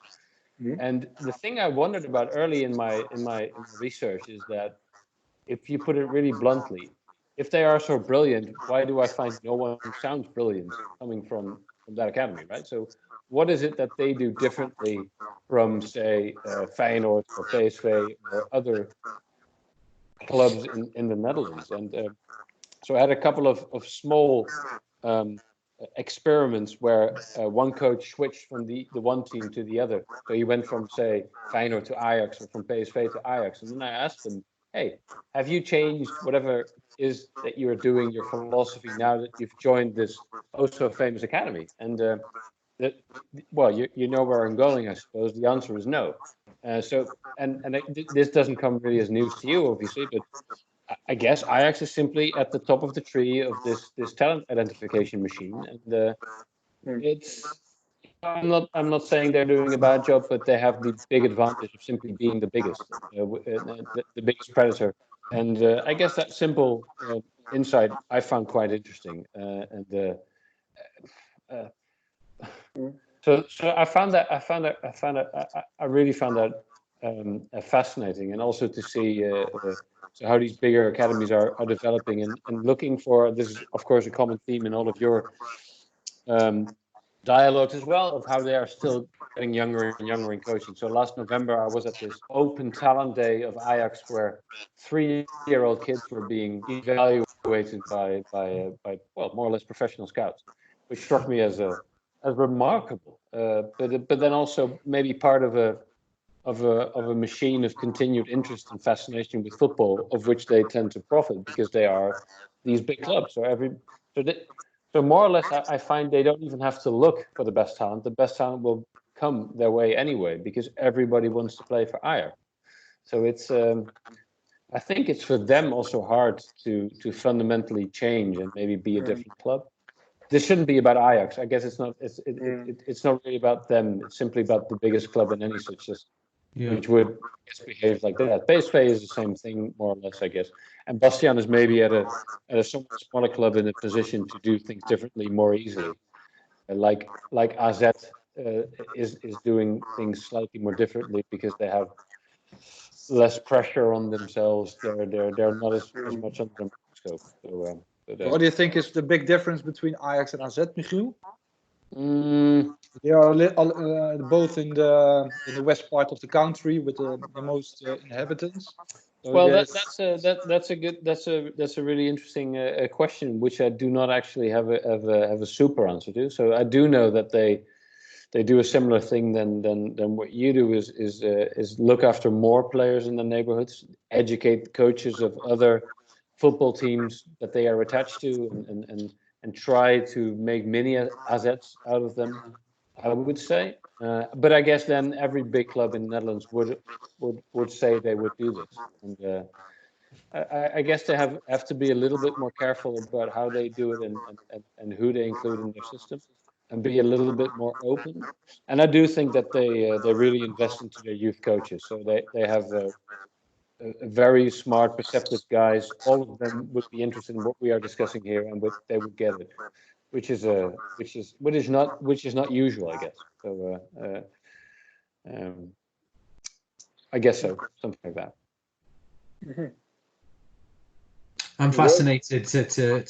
And the thing I wondered about early in my research is that, if you put it really bluntly, if they are so brilliant, why do I find no one who sounds brilliant coming from that academy, right? So what is it that they do differently from, say, Feyenoord or PSV or other clubs in the Netherlands? And so I had a couple of small experiments where one coach switched from the one team to the other. So he went from, say, Feyenoord to Ajax, or from PSV to Ajax. And then I asked them, hey, have you changed whatever is that you're doing, your philosophy, now that you've joined this so famous academy? And well, you know where I'm going, I suppose. The answer is no. This doesn't come really as news to you, obviously, but I guess Ajax is simply at the top of the tree of this talent identification machine, and I'm not saying they're doing a bad job, but they have the big advantage of simply being the biggest, the biggest predator. And I guess that simple insight I found quite interesting. So I really found that fascinating, and also to see so how these bigger academies are developing and looking for. This is of course a common theme in all of your dialogues as well, of how they are still getting younger and younger in coaching. So last November I was at this open talent day of Ajax where 3-year-old kids were being evaluated by well, more or less professional scouts, which struck me as remarkable, but then also maybe part of a machine of continued interest and fascination with football, of which they tend to profit because they are these big clubs. So more or less, I find they don't even have to look for the best talent. The best talent will come their way anyway because everybody wants to play for Ajax. So it's I think it's for them also hard to fundamentally change and maybe be a different club. This shouldn't be about Ajax. I guess it's not. It's not really about them. It's simply about the biggest club in any such system, which would, I guess, behave like that. PSV is the same thing, more or less, I guess. And Bastiaan is maybe at a somewhat smaller club in a position to do things differently, more easily. Like AZ is doing things slightly more differently because they have less pressure on themselves. They're not as much under the microscope. So. What do you think is the big difference between Ajax and AZ, Michiel? Mm. They are both in the west part of the country with the most inhabitants. So well, that's a really interesting question, which I do not actually have a super answer to. So I do know that they do a similar thing than what you do is look after more players in the neighborhoods, educate coaches of other football teams that they are attached to, and try to make mini AZs out of them, I would say. But I guess then every big club in the Netherlands would say they would do this. And I guess they have to be a little bit more careful about how they do it and who they include in their system, and be a little bit more open. And I do think that they really invest into their youth coaches. So they have very smart, perceptive guys. All of them would be interested in what we are discussing here, and they would get it, which is not usual, I guess. So I guess so, something like that. I'm fascinated to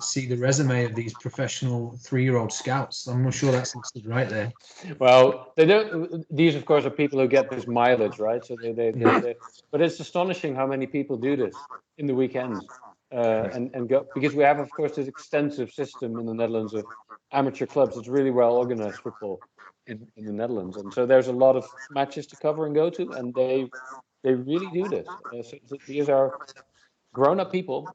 see the resume of these professional 3-year-old scouts. I'm not sure that's listed right there. Well, they don't. These, of course, are people who get this mileage, right? So they but it's astonishing how many people do this in the weekends and go, because we have, of course, this extensive system in the Netherlands of amateur clubs. It's really well organized football in the Netherlands, and so there's a lot of matches to cover and go to, and they really do this. So these are grown-up people,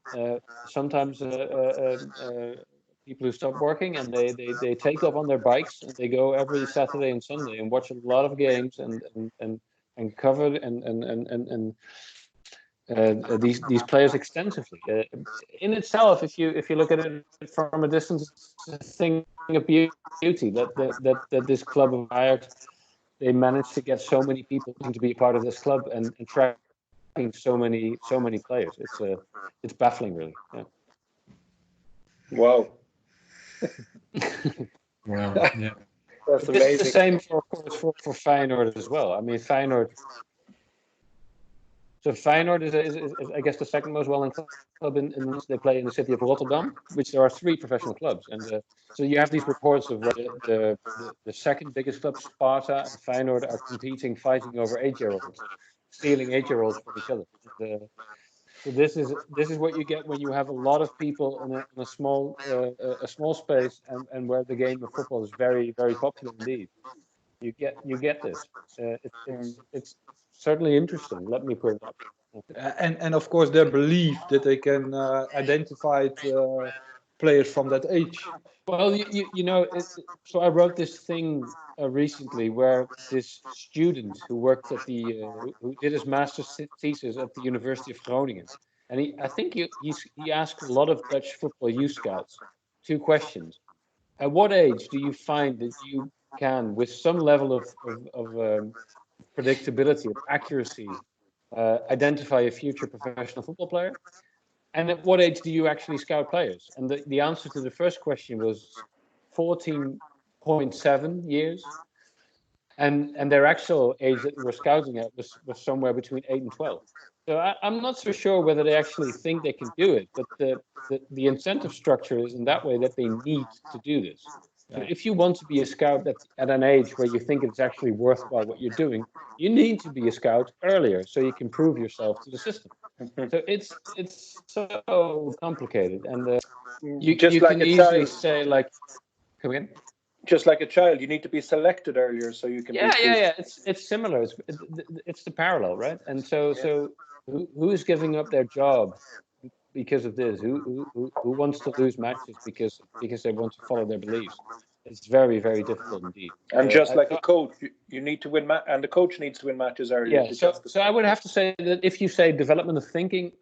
sometimes people who stop working, and they take off on their bikes and they go every Saturday and Sunday and watch a lot of games and cover these players extensively. In itself, if you look at it from a distance, it's a thing of beauty that this club of Ajax, they managed to get so many people to be a part of this club and track so many players. It's baffling, really. Yeah. Wow. Wow. Yeah. That's It's amazing. the same for Feyenoord as well. I mean, Feyenoord. So Feyenoord is I guess the second most well-known club in they play in the city of Rotterdam, which there are 3 professional clubs, and so you have these reports of the second biggest club, Sparta, and Feyenoord are competing, fighting over 8-year-olds, stealing 8-year-olds from each other. So this is what you get when you have a lot of people in a small space, and where the game of football is very, very popular indeed. You get this. It's certainly interesting. Let me put it up. And of course their belief that they can identify players from that age. Well, you know, so I wrote this thing recently where this student who worked at who did his master's thesis at the University of Groningen, and I think he asked a lot of Dutch football youth scouts 2 questions. At what age do you find that you can, with some level of predictability, of accuracy, identify a future professional football player? And at what age do you actually scout players? And the answer to the first question was 14.7 years. And their actual age that we were scouting at was somewhere between 8 and 12. So I'm not so sure whether they actually think they can do it, but the incentive structure is in that way that they need to do this. So if you want to be a scout at an age where you think it's actually worthwhile what you're doing, you need to be a scout earlier so you can prove yourself to the system. So it's so complicated, and you can easily say, like, come again? Just like a child, you need to be selected earlier so you can. Yeah. It's similar. It's the parallel, right? And so who is giving up their job because of this? Who wants to lose matches because they want to follow their beliefs? It's very, very difficult indeed. And just like a coach, you need to win, and the coach needs to win matches earlier. Yeah. So I would have to say that if you say development of thinking,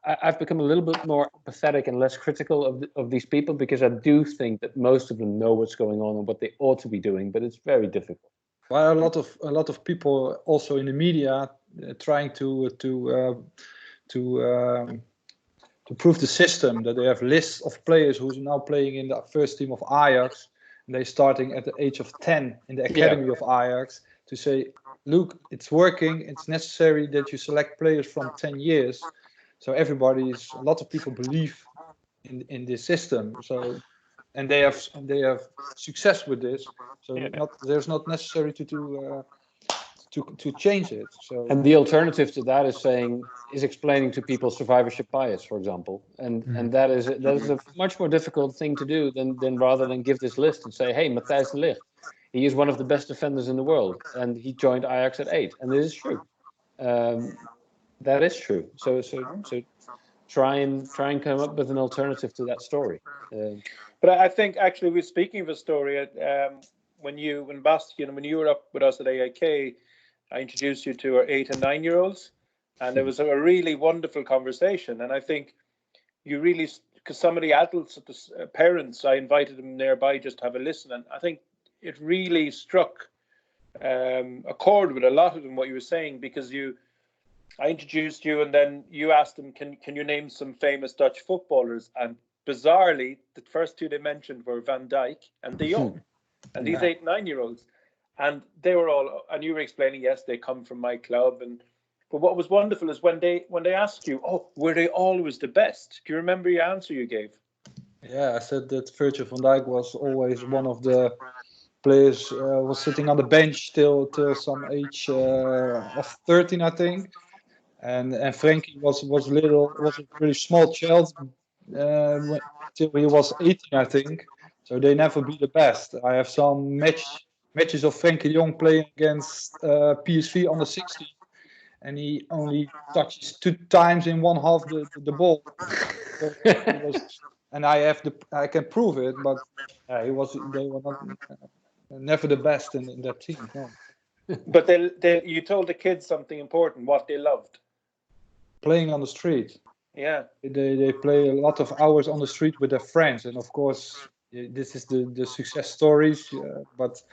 I've become a little bit more pathetic and less critical of these people, because I do think that most of them know what's going on and what they ought to be doing, but it's very difficult. Well, a lot of people also in the media trying to prove the system, that they have lists of players who's now playing in the first team of Ajax, and they're starting at the age of 10 in the academy of Ajax, to say, look, it's working. It's necessary that you select players from 10 years. So a lot of people believe in this system. So, and they have success with this. So there's not necessary to change it. So, and the alternative to that is explaining to people survivorship bias, for example, and that is a much more difficult thing to do than rather than give this list and say, hey, Matthijs de Ligt, he is one of the best defenders in the world, and he joined Ajax at 8, and this is true. That is true. So try and come up with an alternative to that story. But I think actually, we're speaking of a story. When Bastiaan, when you were up with us at AIK, I introduced you to our 8 and 9 year olds, and it was a really wonderful conversation. And I think you really, because some of the adults, the parents, I invited them nearby just to have a listen, and I think it really struck a chord with a lot of them what you were saying, because I introduced you, and then you asked them, can you name some famous Dutch footballers? And bizarrely, the first two they mentioned were Van Dijk and De Jong, and these 8 and 9 year olds. And they were all, and you were explaining, yes, they come from my club. But what was wonderful is when they asked you, were they always the best? Do you remember your answer you gave? Yeah, I said that Virgil van Dijk was always one of the players, was sitting on the bench till some age of 13, I think. And Frankie was a really small child till he was 18, I think. So they never be the best. I have some matches of Frankie de Jong playing against PSV on the 16, and he only touches 2 times in one half the ball. So and I can prove it, but they were not never the best in that team. No. But you told the kids something important, what they loved. Playing on the street. Yeah. They play a lot of hours on the street with their friends, and of course this is the success stories, but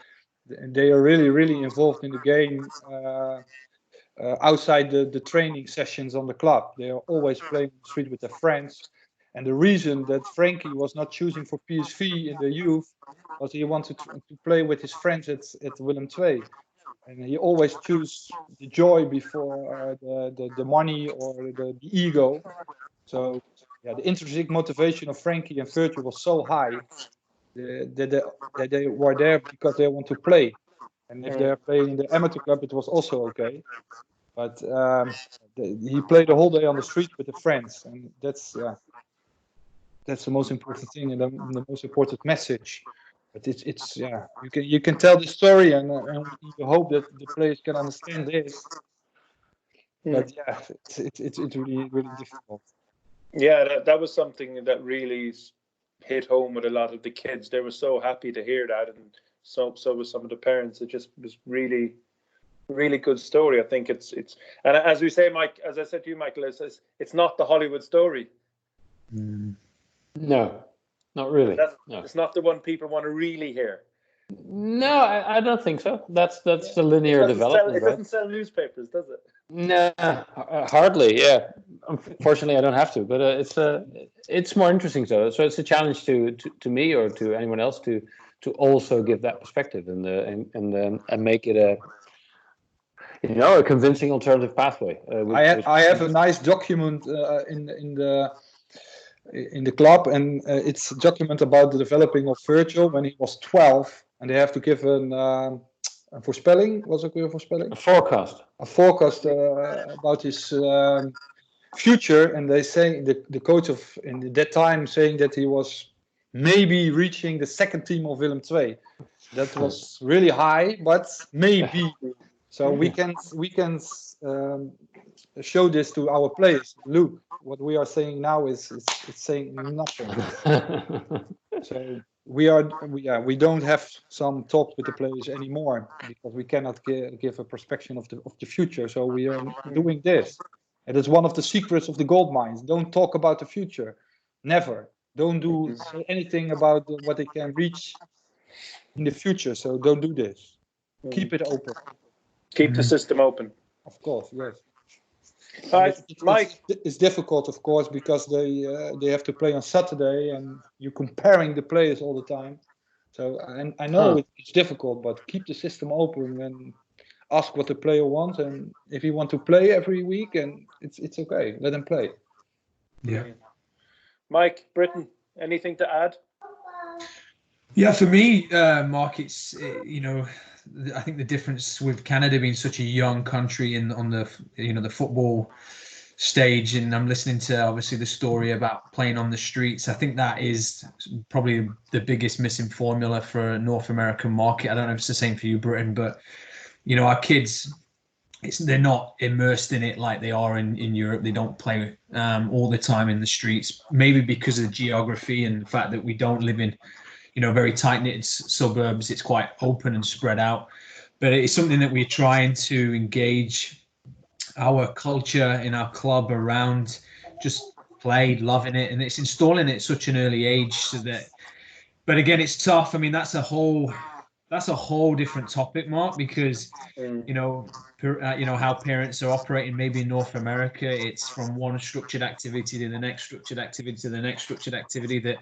they are really, really involved in the game outside the training sessions on the club. They are always playing on the street with their friends. And the reason that Frankie was not choosing for PSV in the youth was he wanted to play with his friends at Willem II. And he always choose the joy before the money or the ego. So the intrinsic motivation of Frankie and Virgil was so high that they were there because they want to play. And if they're playing in the amateur club, it was also okay. But he played the whole day on the street with the friends, and that's the most important thing and the most important message. But it's you can tell the story, and you hope that the players can understand this. But it's really, really difficult. Yeah, that was something that really hit home with a lot of the kids. They were so happy to hear that, and so was some of the parents. It just was really, really good story. I think it's and as we say, Mike, as I said to you, Michael, it's not the Hollywood story. No, not really. It's not the one people want to really hear. No, I don't think so. That's the linear It development, right? doesn't sell newspapers, does it? No, hardly. Yeah, unfortunately, I don't have to. But it's more interesting. So it's a challenge to me or to anyone else to also give that perspective and make it a convincing alternative pathway. I have a nice document in the club, and it's a document about the developing of Virgil when he was 12, and they have to give a voorspelling. Was it a voorspelling? A forecast. A forecast about his future, and they say the coach of in that time saying that he was maybe reaching the second team of Willem II. That was really high, but maybe. So we can show this to our players. Look, what we are saying now is it's saying nothing. So we don't have some talk with the players anymore because we cannot give a perspective of the future. So we are doing this. And it's one of the secrets of the gold mines. Don't talk about the future. Never. Don't say anything about what they can reach in the future. So don't do this. Keep it open. Keep the system open. Of course, yes. Mike. It's difficult, of course, because they have to play on Saturday, and you're comparing the players all the time. So I know it's difficult, but keep the system open and ask what the player wants, and if he wants to play every week, and it's okay, let him play. Yeah. Mike, Britain, anything to add? Yeah, for me, Mark, it's I think the difference with Canada being such a young country on the the football stage, and I'm listening to obviously the story about playing on the streets. I think that is probably the biggest missing formula for a North American market. I don't know if it's the same for you, Britain, but our kids, they're not immersed in it like they are in Europe. They don't play all the time in the streets, maybe because of the geography and the fact that we don't live in very tight-knit suburbs. It's quite open and spread out, but it's something that we're trying to engage our culture in our club around, just play, loving it, and it's installing it at such an early age so that. But again, it's tough. I mean, that's a whole different topic, Mark, because how parents are operating maybe in North America. It's from one structured activity to the next structured activity to the next structured activity, that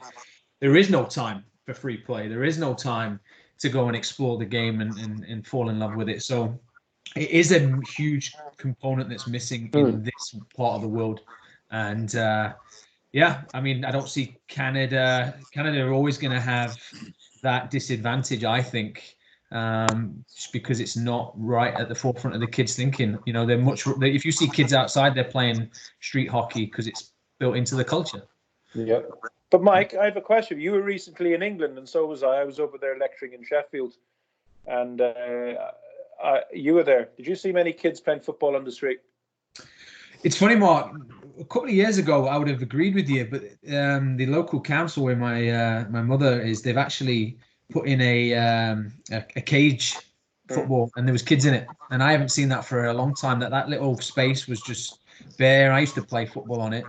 there is no time for free play. There is no time to go and explore the game and fall in love with it. So it is a huge component that's missing in this part of the world. And I mean, I don't see Canada are always going to have that disadvantage, I think, just because it's not right at the forefront of the kids' thinking. If you see kids outside, they're playing street hockey because it's built into the culture. Yep. But Mike, I have a question. You were recently in England, and so was I. I was over there lecturing in Sheffield, and you were there. Did you see many kids playing football on the street? It's funny, Mark. A couple of years ago, I would have agreed with you, but the local council where my mother is, they've actually put in a cage football, and there was kids in it, and I haven't seen that for a long time. That little space was just bare. I used to play football on it.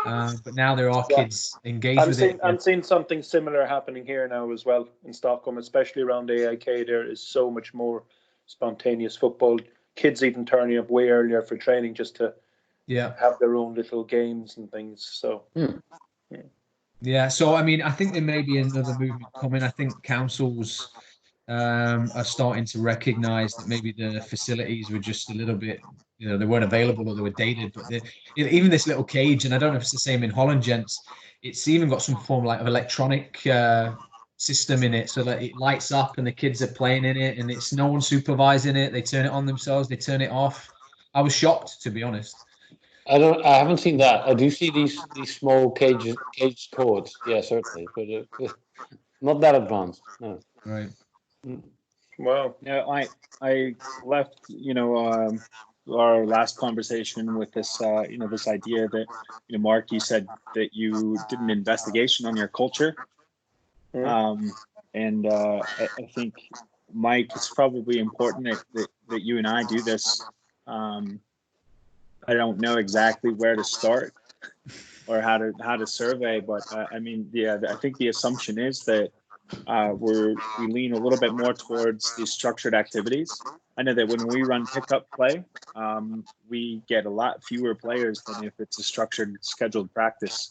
But now there are kids engaged with it. I'm seeing something similar happening here now as well in Stockholm, especially around AIK. There is so much more spontaneous football. Kids even turning up way earlier for training just to have their own little games and things. So so I mean, I think there may be another movement coming. I think councils are starting to recognise that maybe the facilities were just a little bit, they weren't available or they were dated. But even this little cage, and I don't know if it's the same in Holland, gents, it's even got some form of electronic system in it so that it lights up and the kids are playing in it, and it's no one supervising it. They turn it on themselves, they turn it off. I was shocked, to be honest. I haven't seen that. I do see these small caged courts. Yeah, certainly, but not that advanced. No. Right. Well, yeah, I left our last conversation with this this idea that Mark, you said that you did an investigation on your culture, and I think, Mike, it's probably important that you and I do this. I don't know exactly where to start or how to survey, but I mean, I think the assumption is that we lean a little bit more towards these structured activities. I know that when we run pickup play, we get a lot fewer players than if it's a structured, scheduled practice.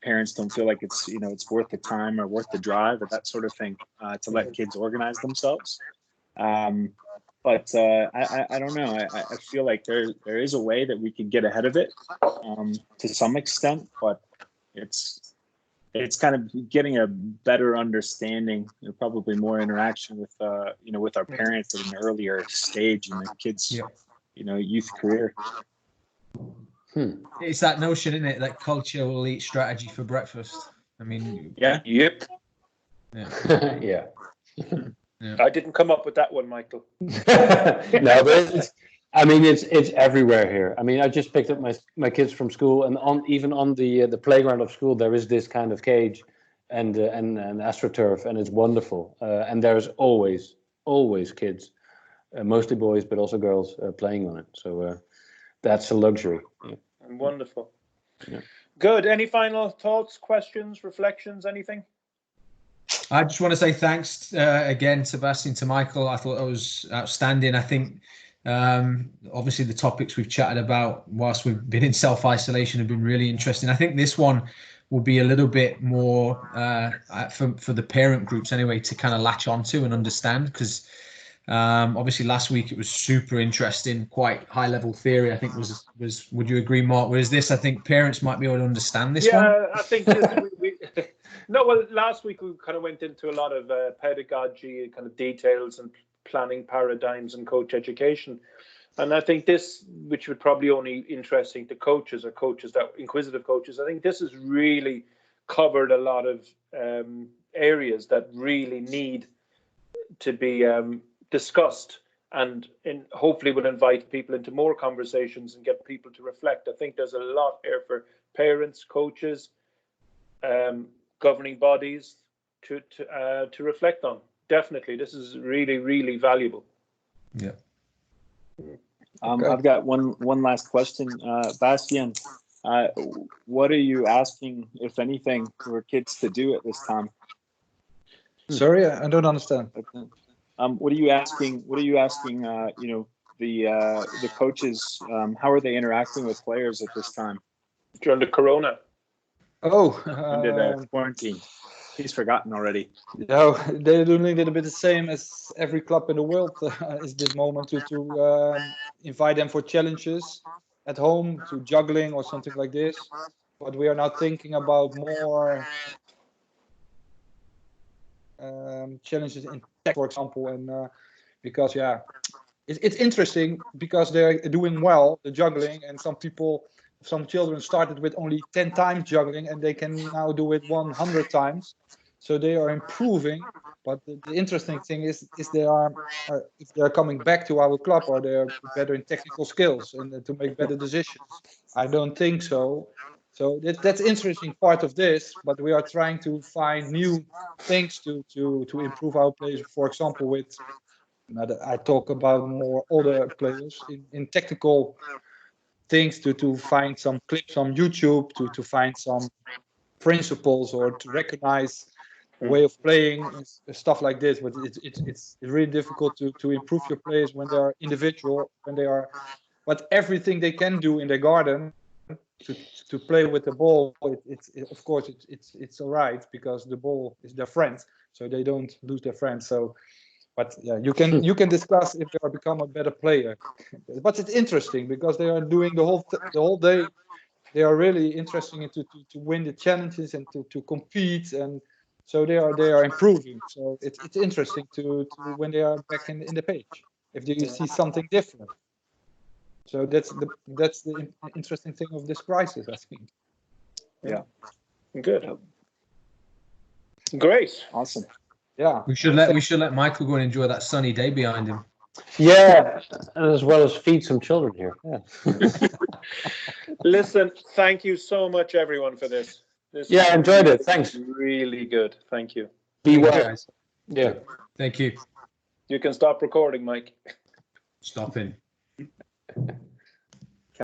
Parents don't feel like it's it's worth the time or worth the drive or that sort of thing to let kids organize themselves. But I don't know. I feel like there is a way that we could get ahead of it to some extent, but it's kind of getting a better understanding, probably more interaction with with our parents at an earlier stage in the kids' youth career. It's that notion, isn't it? That culture will eat strategy for breakfast. I mean, Yep. Yeah. I didn't come up with that one, Michael. No, but it's everywhere here. I mean, I just picked up my kids from school, and even on the playground of school, there is this kind of cage and astroturf, and it's wonderful. And there's always kids, mostly boys, but also girls playing on it. So that's a luxury. Yeah. Wonderful. Yeah. Good. Any final thoughts, questions, reflections, anything? I just want to say thanks again to Bastiaan, to Michael. I thought that was outstanding. I think obviously the topics we've chatted about whilst we've been in self-isolation have been really interesting. I think this one will be a little bit more for the parent groups anyway to kind of latch onto and understand, because obviously last week it was super interesting, quite high level theory. I think was would you agree, Mark? Whereas this, I think parents might be able to understand this one. Yeah, I think this, no, well, last week we kind of went into a lot of pedagogy, kind of details and planning paradigms and coach education. And I think this, which would probably only interesting to coaches or coaches that inquisitive coaches, I think this has really covered a lot of areas that really need to be discussed, and hopefully will invite people into more conversations and get people to reflect. I think there's a lot here for parents, coaches, governing bodies to reflect on. Definitely, this is really, really valuable. Yeah. I've got one last question, Bastiaan. What are you asking, if anything, for kids to do at this time? Sorry, I don't understand. What are you asking? The coaches? How are they interacting with players at this time During the corona. under the quarantine? He's forgotten already. No, they're doing a little bit the same as every club in the world is this moment to invite them for challenges at home, to juggling or something like this. But we are now thinking about more challenges in tech, for example, and because it's interesting because they're doing well, the juggling, and some children started with only 10 times juggling and they can now do it 100 times. So they are improving. But the interesting thing is they are if they're coming back to our club, or they're better in technical skills and to make better decisions. I don't think so. So that's interesting part of this, but we are trying to find new things to improve our players. For example, with I talk about more older players in technical things to find some clips on YouTube, to find some principles or to recognize a way of playing and stuff like this. But it's really difficult to improve your players when they are individual, but everything they can do in their garden to play with the ball, of course it's all right, because the ball is their friend, so they don't lose their friend. So, but yeah, you can discuss if they are become a better player. But it's interesting because they are doing the whole day. They are really interesting to win the challenges and to compete, and so they are improving. So it's interesting to when they are back in the page, if you see something different. So that's the interesting thing of this crisis, I think. Yeah. Good. Great. Awesome. Yeah. We should let Michael go and enjoy that sunny day behind him. Yeah, and as well as feed some children here. Yeah. Listen, thank you so much, everyone, for this. Yeah, I enjoyed it. Thanks. Really good. Thank you. Be Thank you, well. guys. Yeah. Thank you. You can stop recording, Mike. Stopping.